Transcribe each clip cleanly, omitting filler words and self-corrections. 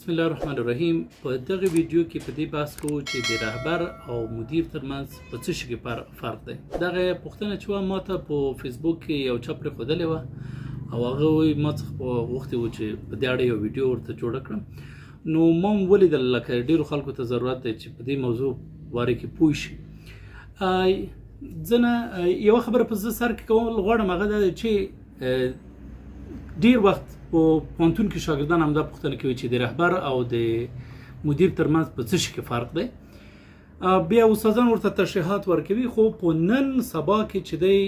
بسم الله الرحمن الرحیم. په دغه ویډیو کې په دې بحث کوو چې د رهبر او مدیر ترمنځ په څه شي کې فرق دی. دغه پوښتنه چې ما ته په فیسبوک کې یو چا پرېښودلې وه او هغه وایي ما څخه غوښتي وو چې په دې اړه یو ویډیو ورته جوړه کړم. نو ما هم ولیدل لکه ډېرو خلکو ته ضرورت دی چې په دې موضوع باره کې پوه شي. ځنه یوه خبره په زه سر کې کول غواړم، هغه دا دی چې ډېر وخت په پوهنتون کې شاګردان همدا پوښتنه کوي چې د رهبر او د مدیر ترمنځ په څه شي کې فرق دی. بیا استادان ورته تشریحات ورکوي، خو په نن سبا کې چې دی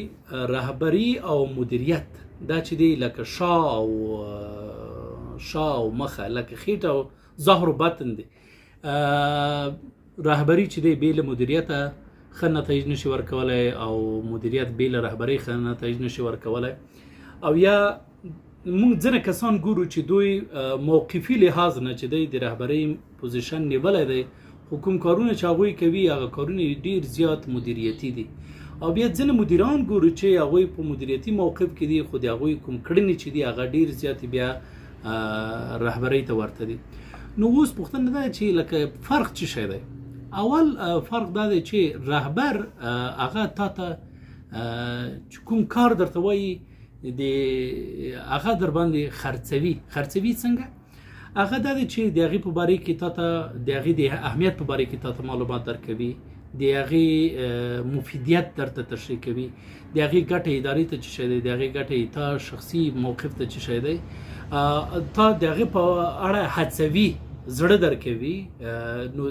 رهبري او مدیریت دا چې دی لکه شا او مخه، لکه خیټه او ظاهر و باطن دی. رهبري چې دی بې له مدیریته ښه نتایج نشي ورکولی او مدیریت بې له رهبرۍ ښه نتایج نشي ورکولی. او یا موږ ځینې کسان ګورو چې دوی موقفي لحاظ نه چې دی د رهبرۍ پوزیشن نیولی دی، خو کوم کارونه چې هغوی کوي هغه کارونه ډېر زیات مدیریتي دي. او بیا ځینې مدیران ګورو چې هغوی په مدیریتي موقف کې دي، خو د هغوی کوم کړنې چې دي هغه ډېر زیاتې بیا رهبرۍ ته ورته دي. نو اوس پوښتنه دا چې لکه فرق څه شی دی؟ اول فرق دا دی چې رهبر هغه تا ته چې کوم کار درته وایي هغه در باندې خرڅوي څنګه؟ هغه دا دی چې د هغې په باره کې تا ته د هغې د اهمیت په باره کې تا ته معلومات درکوي، د هغې مفیدیت درته تشریح کوي، د هغې ګټه ادارې ته څه شی دی، د هغې ګټه تا شخصي موقف ته څه شی دی، تا د هغې په اړه هڅوي، زړه درکوي. نو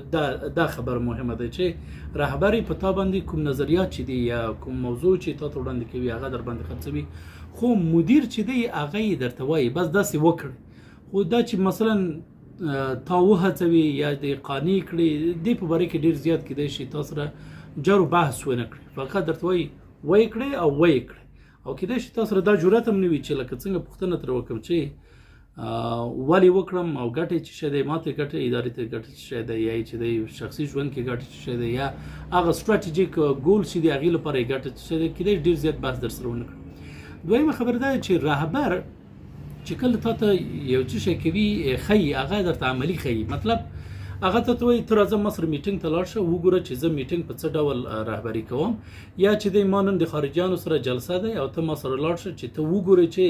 دا خبر مهمه ده چې رهبري په تا باندې کوم نظریات چې دي یا کوم موضوع چې تا ته وړاندې کوي هغه در باندې خرڅوي. خو مدیر چې دی هغه یې درته وایي بس داسې وکړئ. خو دا چې مثلا تا وهڅوي یا دې قانع کړي دې په باره کې ډېر زیات کیدای شي تا سره جر و بحث ونه کړي، فقط درته وایي ویې کړئ او ویې کړئ. او کیدای شي تا سره دا جرأت هم نه وي چې لکه څنګه پوښتنه ترې وکړم چې ولې وکړم او ګټې څه شی دی، ما ته ګټې ادارې ته ګټې څه شی دی، یا چې دی شخصي ژوند کې ګټې څه شی دی، یا هغه سټراټیجیک ګول چې دی هغې لپاره یې ګټه څه شی دی. کیدای ډېر زیات بحث در سره ونه کړم. دویمه خبره دا چې رهبر چې کله تا ته یو څه شی کوي ښیي، هغه درته عملي ښیي. مطلب هغه ته وایي ته راځه ما سره میټینګ ته لاړ شه، وګوره چې زه میټینګ په څه ډول رهبري کوم، یا چې دی ما نن د خارجیانو سره جلسه دی او ته ما سره لاړ شه چې ته وګورې چې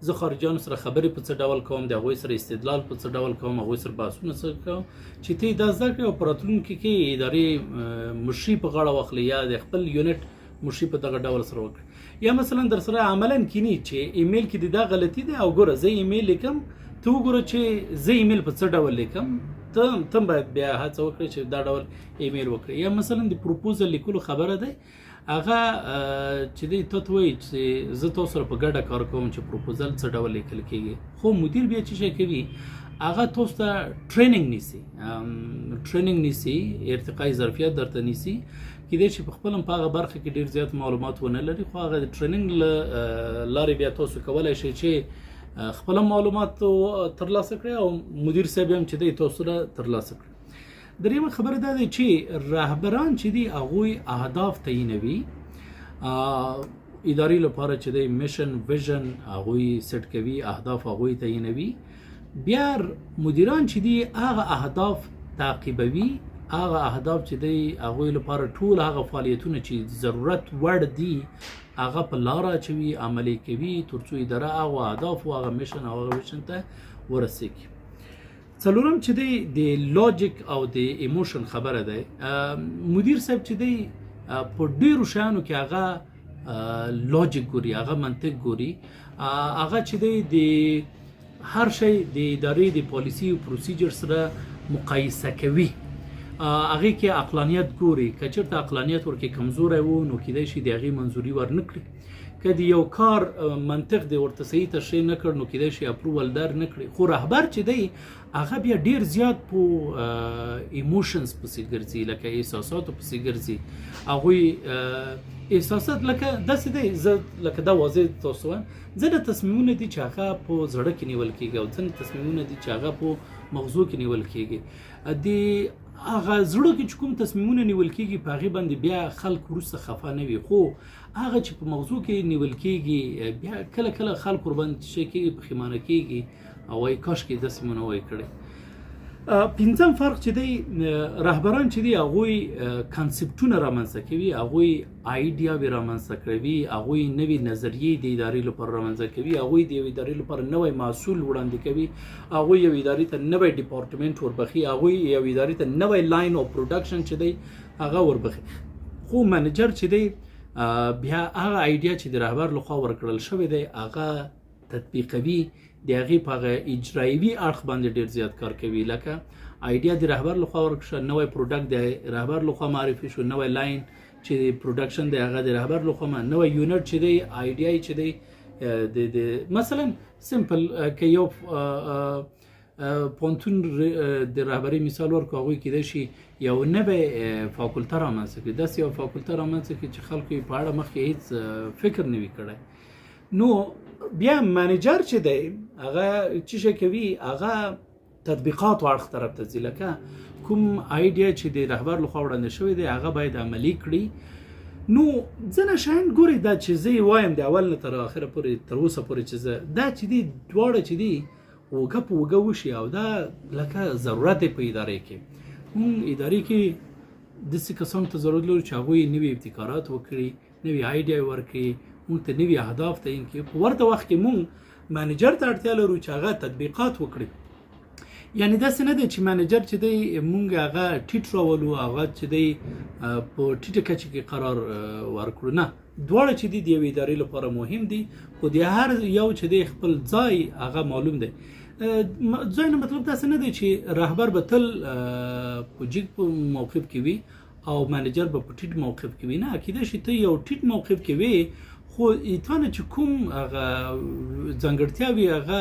زه خارجیانو سره خبرې په څه ډول کوم، د هغوی سره استدلال په څه ډول کوم، هغوی سره بحثونه څه کوم، چې ته یې دا زده کړې او په راتلونکي کې ادارې مشري په غاړه واخلې یا د خپل یونټ مشري په دغه ډول سره وکړي. یا مثلا در سره عملا کینی چې ایمیل کې د دا غلطي دی او ګوره زه ایمیل لیکم، ته وګوره چې زه ایمیل په څه ډول لیکم، ته باید بیا هڅه وکړې چې دا ډول ایمیل وکړې. یا مثلا د پروپوزل لیکلو خبره دی، هغه چې دی ته وایي چې زه تاسو سره په ګډه کار کوم چې پروپوزل څه ډول لیکل کېږي. خو مدیر بیا څه شی کوي، هغه تاسو ته ټریننګ نیسي، ارتقایي ظرفیت درته نیسي. کیدای شي په خپل هم په هغه برخه کې ډېر زیات معلومات ونه لري، خو هغه د ټریننګ له لارې بیا تاسو کولی شئ چې خپل معلومات ترلاسه کړئ او مدیر صاحب هم چې دی تاسو سره ترلاسه کړئ. دریمه خبره دا دی چې رهبران چې دي هغوی اهداف تعیینوي، ادارې لپاره چې دی میشن ویژن هغوی سیټ کوي، اهداف هغوی تعیینوي. بیا مدیران چې دي هغه اهداف تعقیبوي، هغه اهداف چې دی هغوی لپاره ټول هغه فعالیتونه چې ضرورت وړ دي هغه په لاره اچوي، عملي کوي، تر څو اداره هغه اهداف او هغه میشن او هغه ویژن ته ورسیږي. څلورم چې دی د لاجیک او د ایموشن خبره دی. مدیر صاحب چې دی په ډېرو شیانو کې هغه لاجیک ګوري، هغه منطق ګوري، هغه چې دی د هر شی د ادارې د پالیسي او پروسیجر سره مقایسه کوي، هغې کې عقلانیت ګوري. که چېرته عقلانیت ورکې کمزوری و نو کیدای شي د هغې منظوري ورنه کړي. که د یو کار منطق دی ورته صحیح تشریح نه کړ نو کیدای شي اپروول در نه کړي. خو رهبر چې دی هغه بیا ډېر زیات په ایموشنز پسې ګرځي، لکه احساساتو پسې ګرځي. هغوی احساسات لکه داسې دی، زه لکه دا واضح تاسو وایم، ځینې تصمیمونه دي چې هغه په زړه کې نیول کېږي او ځینې تصمیمونه دي چې هغه په مغزو کې نیول کېږي. د هغه زړه کې چې کوم تصمیمونه نیول کېږي په هغې باندې بیا خلک وروسته خفه نه وي، خو هغه چې په مغزو کې نیول کېږي بیا کله خلک ورباندې څه شی کېږي، پښیمانه کېږي او وایي کاشکې داسې مو نه وای کړی. پنځم فرق چې دی رهبران چې دی هغوی کانسپټونه رامنځته کوي، هغوی آیډیاوې رامنځته کوي، هغوی نوې نظریې د ادارې لپاره رامنځته کوي، هغوی د یو ادارې لپاره نوی محصول وړاندې کوي، هغوی یو ادارې ته نوی ډپارټمنټ وربخي، هغوی یو ادارې ته نوی لاین اف پروډکشن چې دی هغه وربخي. خو منیجر چې دی بیا هغه آیډیا چې د رهبر لخوا ورکړل شوی دی هغه تطبیقوي، د هغې په هغه اجرایوي اړخ باندې ډېر زیات کار کوي. لکه آیډیا د رهبر لخوا ورکړل شو، نوی پروډکټ د رهبر لخوا معرفي شو، نوی لاین چې پروډکشن دی هغه د رهبر لخوا، نوی یونټ چې دی آیډیا چې دی د مثلا سمپل که یو پونتون د رهبرۍ مثال ورکړو، هغوی کیدای شي یو نوی فاکولته رامنځته کړي، داسې یو فاکولته رامنځته کړي چې خلکو یې په اړه مخکې هیڅ فکر نه وي کړی. نو بیا منیجر چې دی هغه څه شی کوي، هغه تطبیقاتو اړخ طرف ته ځي. لکه کوم آیډیا چې د رهبر لخوا وړاندې شوی دی هغه باید عملي کړي. نو ځینې شیان ګورئ دا چې زه یې وایم د اول نه تر اخره پورې تر اوسه پورې چې زه دا چې دي دواړه چې دي اوږه په اوږه وشي او دا لکه ضرورت دی په ادارې کې. مونږ ادارې کې داسې کسانو ته ضرورت لرو چې هغوی نوي ابتکارات وکړي، نوي آیډیا ورکړي، مونږ ته نوي اهداف تعیین کړي. په ورته وخت کې مونږ منیجر ته اړتیا لرو چې هغه تطبیقات وکړي. یعنی داسې نه دی چې منیجر چې دی مونږ هغه ټیټ راولو، هغه چې دی په ټیټه کچه کې قرار ورکړو، نه، دواړه چې دي د یوې ادارې لپاره مهم دي، خو د هر یو چې دی خپل ځای هغه معلوم دی. ځای نه مطلب داسې نه دی چې رهبر به تل په جګ موقف کې وي او منیجر به په ټیټ موقف کې وي، نه، کیدای شي ته یو ټیټ موقف کې وي خو تا نه چې کوم هغه ځانګړتیاوې هغه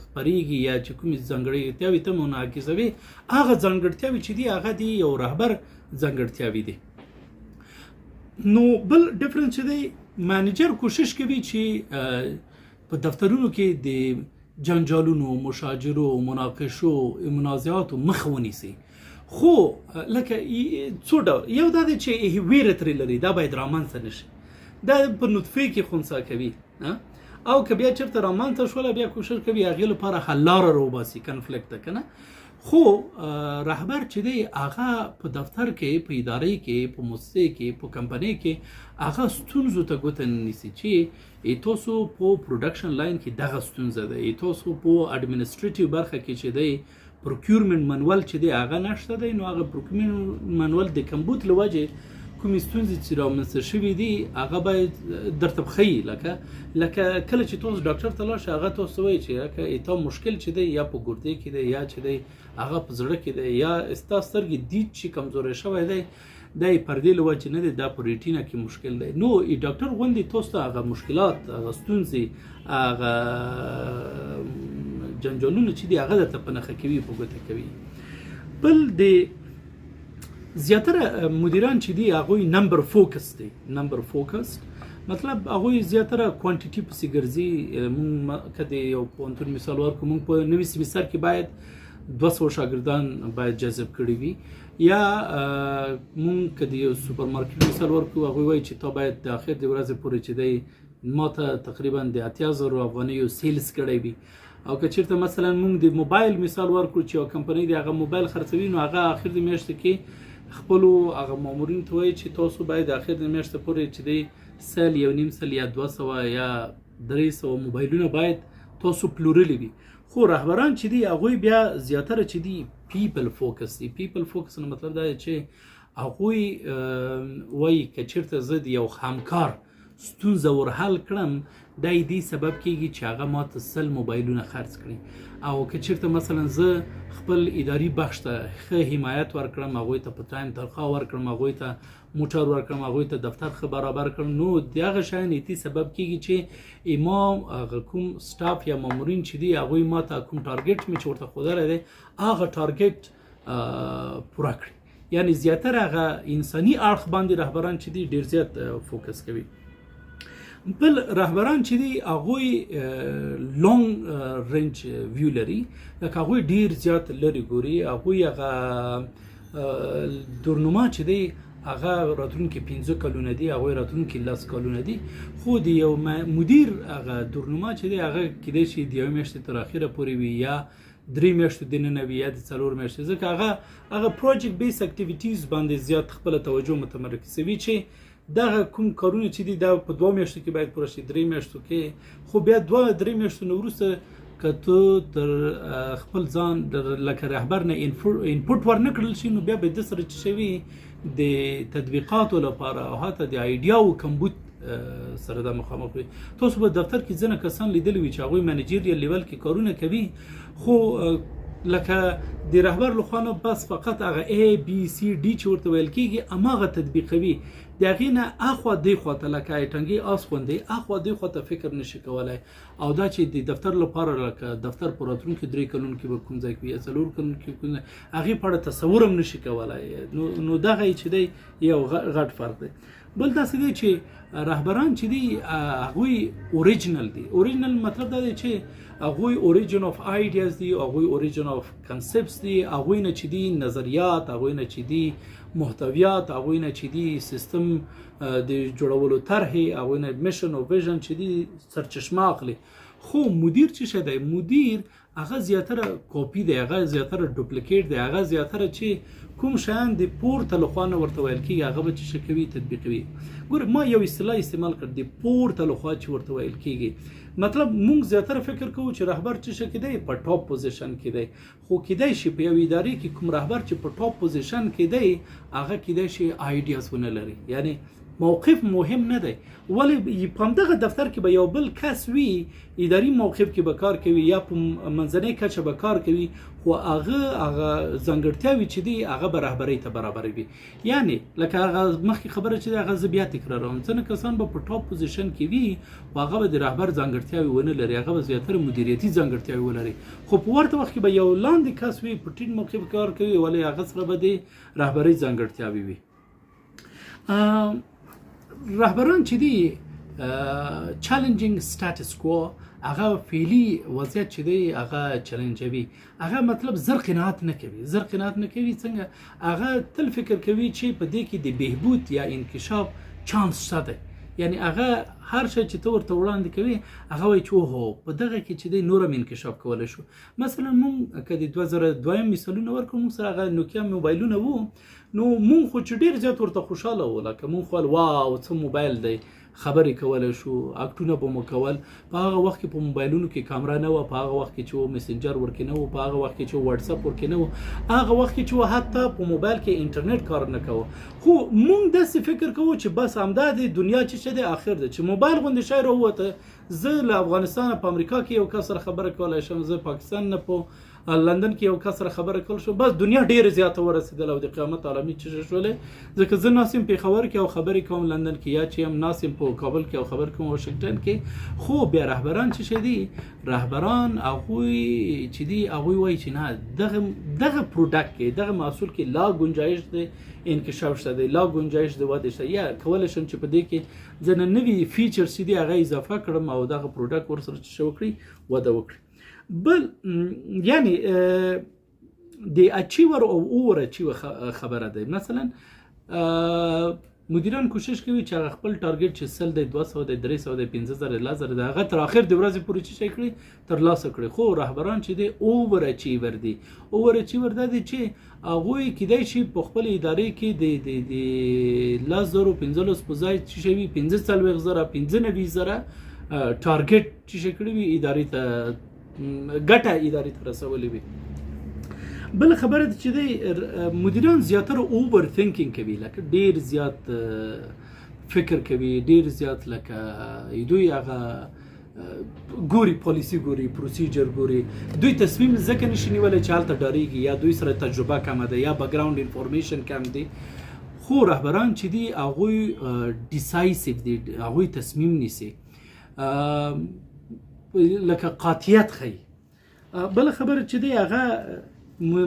خپرېږي یا چې کومې ځانګړتیاوې ته منعکسوي، هغه ځانګړتیاوې چې دي هغه د یو رهبر ځانګړتیاوې دي. نو بل ډفرنس چې دی منیجر کوشش کوي چې په دفترونو کې د جنجالونو، مشاجرو، مناقشو، منازعاتو مخه ونیسي. خو لکه څو ډول، یو دا دی چې ویره ترې لري، دا باید رامنځته نشي، دا په نطفه کې خنثی کوي، او که بیا چېرته رامنځته شوله بیا کوشش کوي هغې لپاره حل لاره راوباسي، کنفلیکټ ته که نه. خو رهبر چې دی هغه په دفتر کې، په ادارې کې، په مؤسسې کې، په کمپنۍ کې هغه ستونزو ته ګوته نیسي چې تاسو په پروډکشن لاین کې دغه ستونزه ده، تاسو په اډمنسټریټیو برخه کې چې دی پروکیورمنټ منول چې دی هغه نشته دی، نو هغه پروکیورمنټ منول د کمبود له وجې کومې ستونزې چې رامنځته شوي دي هغه باید درته بښیي. لکه کله چې تاسو ډاکټر ته لاړ شئ هغه تاسو وایي چې تا مشکل چې دی یا په ګردې کې دی یا چې دی هغه په زړه کې دی یا ستا سترګې دید چې کمزوری شوی دی دا یې پردې له وجې نه دی، دا په ریټینه کې مشکل دی. نو ډاکټر غوندې تاسو ته هغه مشکلات، هغه ستونزې، هغه جنجالونه چې دي هغه درته په نښه کوي، په ګوته کوي. بل د زیاتره مدیران چې دي هغوی نمبر فوکس دي. نمبر فوکس مطلب هغوی زیاتره کوانټیټي پسې ګرځي. مونږ که د یو پوهنتون مثال ورکړو، مونږ په نوي سیمیستر کې باید 200 شاګردان باید جذب کړي وي، یا مونږ که د یو سوپر مارکیټ مثال ورکړو هغوی وایي چې تا باید د اخر د ورځې پورې چې دی ما ته تقریبا د 80,000 افغانیو سیلز کړی وي. او که چېرته مثلا مونږ د موبایل مثال ورکړو چې یو کمپنۍ د هغه موبایل خرڅوي، نو هغه اخر د میاشتې کې خپلو هغه مامورینو ته وایي چې تاسو باید د اخر د میاشتې پورې چې دی 100 یا 1.5 یا 200 یا 300 موبایلونه باید تاسو پلورلی وي. خو رهبران چې دي هغوی بیا زیاتره چې دي پیپل فوکس دي. پیپل فوکس نو مطلب دا دی چې هغوی وایي که چېرته زه د یو همکار ستونزه ورحل کړم دا یې دې سبب کېږي چې هغه ما ته 100 موبایلونه خرڅ کړي، او که چېرته مثلا زه خپل اداري بخش ته ښه حمایت ورکړم، هغوی ته په ټایم تنخواه ورکړم، هغوی ته موټر ورکړم، هغوی ته دفتر ښه برابر کړم، نو د هغه شیان یې دې سبب کېږي چې ما هغه کوم سټاف یا مامورین چې دي هغوی ما ته کوم ټارګټ مې چې ورته ښودلی دی هغه ټارګټ پوره کړي. یعنې زیاتره هغه انساني اړخ باندې رهبران چې دي ډېر زیات فوکس کوي. بل رهبران چې دي هغوی لونګ رینج ویو لري، لکه هغوی ډېر زیات لرې ګوري، هغوی هغه دورنما چې دی هغه راتلونکي 15 کلونه دي، هغوی راتلونکي 10 کلونه دي. خو د یو مدیر هغه دورنما چې دی هغه کیدای شي د یوې میاشتې تر اخره پورې وي یا 3 میاشتو دننه وي یا د 4 میاشتو، ځکه هغه پروجیکټ بیس اکټیویټیز باندې زیات خپل توجه متمرکزوي چې دغه کوم کارونه چې دي دا په 2 میاشتو کې باید پوره شي، 3 میاشتو کې. خو بیا 2-3 میاشتو نه وروسته که ته تر خپل ځان لکه رهبر نه انپوټ ورنه کړل شي، نو بیا به د سره چې شوي د تطبیقاتو لپاره او حتی د آیډیاو کمبود سره د مخامخ وي. تاسو په دفتر کې ځینې کسان لیدلی وي چې هغوی منیجریل لیول کې کارونه کوي، خو لکه د رهبر لخوا نه بس فقط هغه ABCD چې ورته ویل کېږي هماغه تطبیقوي، د هغې نه اخوا دې خوا ته لکه ټنګې آس غوندې اخوا دې خوا ته فکر نشي کولی. او دا چې د دفتر لپاره لکه دفتر په راتلونکي 3 کلونو کې به کوم ځای کې یا 4 کلونو کې کوم ځای هغې په اړه تصور هم نشي کولی. نو دغه چې دی یو غټ فرق دی. بل داسې دی چې رهبران چې دي هغوی اوریجنل دي. اوریجنل مطلب دا دی چې هغوی اوریجن اف آیډیاز دي، هغوی اوریجن اف کنسپټس دي، هغوی نه چې دي نظریات، هغوی نه چې دي محتویات، هغوی نه چې دي سیستم د جوړولو طرحې، هغوی نه میشن او ویژن چې دي سرچشمه اخلي. خو مدیر چې شه دی، مدیر هغه زیاتره کاپی دی، هغه زیاتره ډوپلیکیټ دی، هغه زیاتره چې کوم شیان د پورته لخوا نه ورته ویل کېږي هغه به چې کوي تطبیقوي. ګوره ما یو اصطلاح استعمال کړ د پورته لخوا چې ورته ویل کېږي، مطلب مونږ زیاتره فکر کوو چې رهبر چې دی په ټاپ پوزیشن کې دی، خو کیدای شي په یو ادارې کې کوم رهبر چې په ټاپ پوزیشن کې دی هغه کیدای شي آیډیاز ونه لري، یعنی موقف مهم نه دی. ولی په همدغه دفتر کې به یو بل کس وي اداري موقف کې به کار کوي یا په منځنۍ کچه به کار کوي، خو هغه ځانګړتیاوې چې دي هغه به رهبرۍ ته برابر وي. یعنی لکه هغه مخکې خبره چې هغه زه بیا تکراروم، ځینې کسان به په ټاپ پوزیشن کې وي خو هغه به د رهبر ځانګړتیاوې ونه لري، هغه به زیاتره مدیریتي ځانګړتیاوې ولري. خو په ورته وخت کې به یو لاندې کس وي په ټیټ موقف کار کوي ولی هغه سره به د رهبرۍ ځانګړتیاوې وي. رهبران چې دي چالنجینګ سټاتس کو، هغه فعلي وضعیت چې دی هغه چلنجوي، هغه مطلب زر قناعت نه کوي. څنګه هغه تل فکر کوي چې په دې کې د بهبود یا انکشاف چانس شته دی، یعنی هغه هر شی چې ته ورته وړاندې کوي هغه وایي چې اوهو په دغه کې چې دی نورم انکشاف کولی شو. مثلا مونږ که د 2002 مثالونه ورکړو، مونږ سره هغه نوکیا موبایلونه وو، نو مونږ خو چې ډېر زیات ورته خوشحاله وو، لکه مونږ خو واو څه موبایل دی، خبرې کولی شو، اکټونه به مو کول. په هغه وخت کې په موبایلونو کې کامره نه وه، په هغه وخت کې چې مسنجر ورکې نه و، په هغه وخت کې چې واتساپ ورکې نه و، هغه وخت کې چې حتی په موبایل کې انټرنیټ کار نه کوو. خو مونږ داسې فکر کوو چې بس همدا د دنیا چې دی آخر دی، چې موبایل غوندې شی راووته. زه له افغانستانه په امریکا کې یو کس سره خبره کولی شم، زه پاکستان نه په لندن کې یو کس سره خبره کول شو، بس دنیا ډیره زیاته ورسېدله او د قیامت عالمي چې شولې. ځکه زه ناسم پېښور کې او خبرې کوم لندن کې، یا چې هم ناسم په کابل کې او خبر کوم واشنگټن کې. خو بیا رهبران چې دي، رهبران هغوی چې دي هغوی وایي چې نه دغه پروډکټ کې دغه محصول کې لا گنجایش دی انکشاف شته دی، لا گنجایش د ودې شته، یا کولی شم چې په دې کې ځینې نوي فیچرز چې دي هغه اضافه کړم او دغه پروډکټ ورسره چې وکړي وده وکړي. بل یعنی د اچیور او اوور اچیور خبره ده. مثلا مدیران کوشش کوي چې هغه خپل ټارګټ چې 100 دی، 200 دی، 300 دی، 50,000 لازر دی، هغه تر اخر د ورځې پورې چې کړي ترلاسه کړي. خو رهبران چې دی اوور اچیور دي. اوور اچیور دی چې هغوی کیدای شي په خپل ادارې کې د 10,000 15,000 په ځای چې شي 45,000 95,000 ټارګټ چې کړي وي ادارې ته ګټه ادارې ته رسولې وي. بل خبره چې دی مدیران زیاتره اوور تھینکینګ کوي، لکه ډیر زیات فکر کوي، ډیر زیات لکه دوی هغه ګوري پالیسی ګوري پروسیجر ګوري، دوی تصمیم ځکه نشي نیولی چې هلته ډاریږي یا دوی سره تجربه کمه ده یا بیکګراوند انفارمیشن کم دی. خو رهبران چې دي هغوی ډیسایسیو دي، هغوی تصمیم نیسي، لکه قاطعیت ښیي. بل خبره چې دی هغه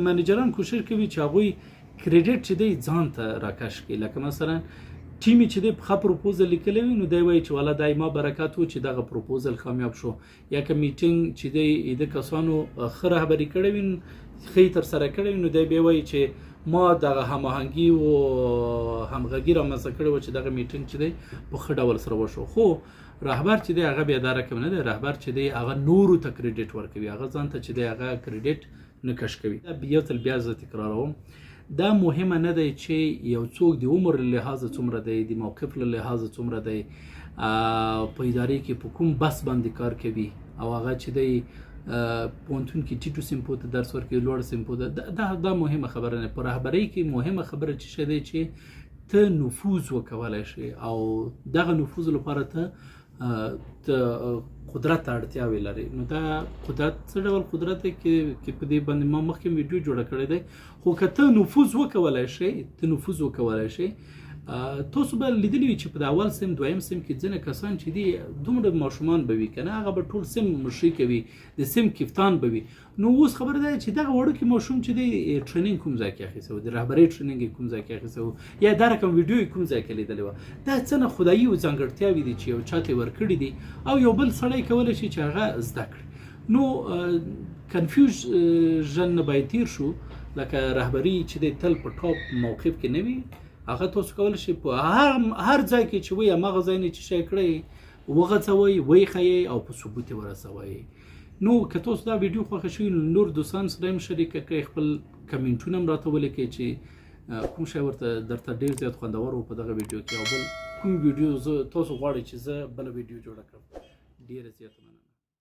منیجران کوشش کوي چې هغوی کریډیټ چې دی ځان ته راکش کړي. لکه مثلا ټیمې چې دی ښه پروپوزل لیکلی وي نو دی وایي چې والا دای ما برکت و چې دغه پروپوزل کامیاب شو، یا که میټینګ چې دی د کسانو ښه رهبري کړی وي ښه ترسره کړی وي نو دی بیا وایي چې ما دغه هماهنګي او همغږي رامنځته کړې وه چې دغه میټینګ چې دی په ښه ډول سره وشو. خو رهبر چې دی هغه بیا دا رقم نه دی. رهبر چې دی هغه نورو ته کریډیټ ورکوي، هغه ځان ته چې دی هغه کریډیټ نه کش کوي. یو ځل بیا زه تکراروم، دا مهمه نه دی چې یو څوک د عمر له لحاظه څومره دی، د موقف له لحاظه څومره دی، په ادارې کې په کوم بس باندې کار کوي او هغه چې دی پوهنتون کې ټیټو سیمپو ته درس ورکوي، لوړ سیمپو ته. دا مهمه خبره نه. په رهبرۍ کې مهمه خبره چې څه دی چې ته نفوذ وکولای شي او دغه نفوذ لپاره ته قدرت اړتیاوې لري. نو دا قدرت څه ډول قدرت دی کې په دې باندې ما مخکې ویډیو جوړه کړې ده. خو که ته نفوذ وکولای شي، تاسو به لیدلی وي چې په اول سیم دویم سیم کې ځینې کسان چې دي دومره ماشومان به وي که نه، هغه به ټول سیم مشري کوي، د سیم کفتان به وي. نو اوس خبره ده چې دغه وړوکی ماشوم چې دی ټریننګ کوم ځای کې اخیستی و، د رهبرۍ ټریننګ یې کوم ځای کې اخیستی و، یا دا رقم ویډیو یې کوم ځای کې لیدلی وه. دا څه نه خدایي و ځانګړتیاوې دي چې یو چا ته یې ورکړي دي او یو بل سړی کولی شي چې هغه زده کړي. نو کنفیوژن نه باید تیر شو، لکه رهبري چې دی تل په ټاپ موقف کې نه وي. هغه تاسو کولی شئ په هر ځای کې چې وایي هماغه ځای نه چې شی کړی وغځوئ، ویې ښیئ او په ثبوت یې ورسوئ. نو که تاسو دا ویډیو خوښه شوي نو نور دوستان سره هم شریکه کړئ، خپل کمنټونه هم راته ولیکئ چې کوم شی درته ډېر زیات خوندور و په دغه ویډیو کې، او بل کوم ویډیو تاسو غواړئ چې زه بله ویډیو جوړه کړم. ډېره زیاته